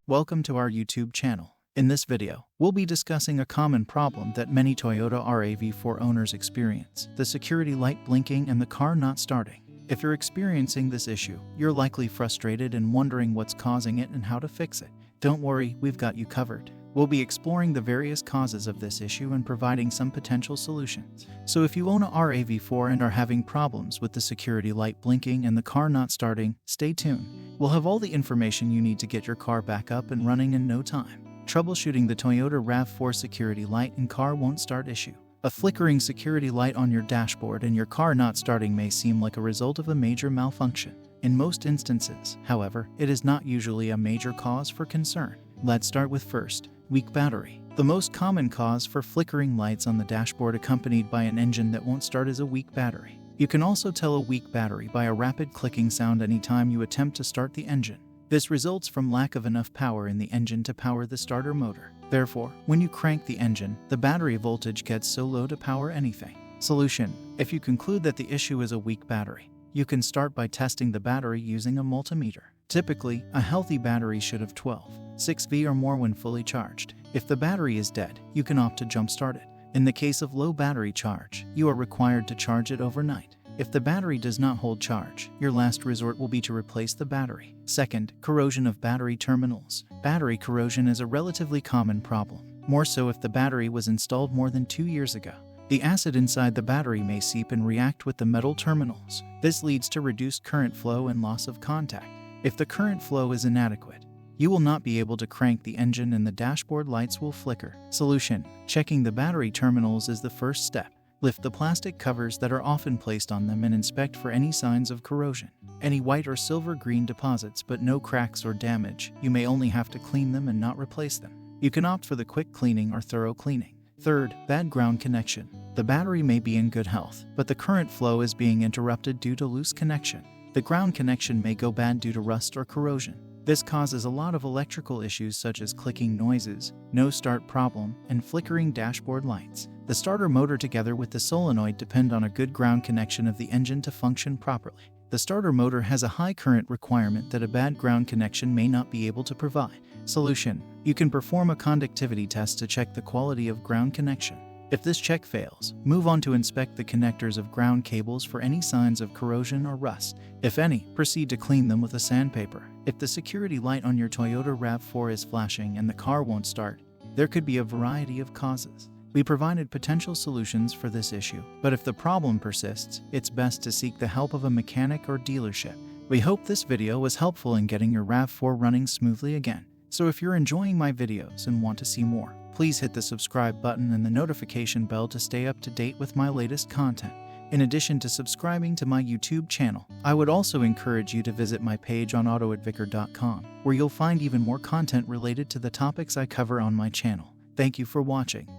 Welcome to our YouTube channel. In this video, we'll be discussing a common problem that many Toyota RAV4 owners experience: the security light blinking and the car not starting. If you're experiencing this issue, you're likely frustrated and wondering what's causing it and how to fix it. Don't worry, we've got you covered. We'll be exploring the various causes of this issue and providing some potential solutions. So if you own a RAV4 and are having problems with the security light blinking and the car not starting, stay tuned. We'll have all the information you need to get your car back up and running in no time. Troubleshooting the Toyota RAV4 security light and car won't start issue. A flickering security light on your dashboard and your car not starting may seem like a result of a major malfunction. In most instances, however, it is not usually a major cause for concern. Let's start with first, weak battery. The most common cause for flickering lights on the dashboard accompanied by an engine that won't start is a weak battery. You can also tell a weak battery by a rapid clicking sound anytime you attempt to start the engine. This results from lack of enough power in the engine to power the starter motor. Therefore, when you crank the engine, the battery voltage gets so low to power anything. Solution: if you conclude that the issue is a weak battery, you can start by testing the battery using a multimeter. Typically, a healthy battery should have 12.6V or more when fully charged. If the battery is dead, you can opt to jump-start it. In the case of low battery charge, you are required to charge it overnight. If the battery does not hold charge, your last resort will be to replace the battery. Second, corrosion of battery terminals. Battery corrosion is a relatively common problem, more so if the battery was installed more than 2 years ago. The acid inside the battery may seep and react with the metal terminals. This leads to reduced current flow and loss of contact. If the current flow is inadequate, you will not be able to crank the engine and the dashboard lights will flicker. Solution: checking the battery terminals is the first step. Lift the plastic covers that are often placed on them and inspect for any signs of corrosion. Any white or silver-green deposits but no cracks or damage, you may only have to clean them and not replace them. You can opt for the quick cleaning or thorough cleaning. Third, bad ground connection. The battery may be in good health, but the current flow is being interrupted due to loose connection. The ground connection may go bad due to rust or corrosion. This causes a lot of electrical issues such as clicking noises, no start problem, and flickering dashboard lights. The starter motor together with the solenoid depend on a good ground connection of the engine to function properly. The starter motor has a high current requirement that a bad ground connection may not be able to provide. Solution: you can perform a conductivity test to check the quality of ground connection. If this check fails, move on to inspect the connectors of ground cables for any signs of corrosion or rust. If any, proceed to clean them with a sandpaper. If the security light on your Toyota RAV4 is flashing and the car won't start, there could be a variety of causes. We provided potential solutions for this issue, but if the problem persists, it's best to seek the help of a mechanic or dealership. We hope this video was helpful in getting your RAV4 running smoothly again. So if you're enjoying my videos and want to see more, please hit the subscribe button and the notification bell to stay up to date with my latest content. In addition to subscribing to my YouTube channel, I would also encourage you to visit my page on autoadvicar.com, where you'll find even more content related to the topics I cover on my channel. Thank you for watching.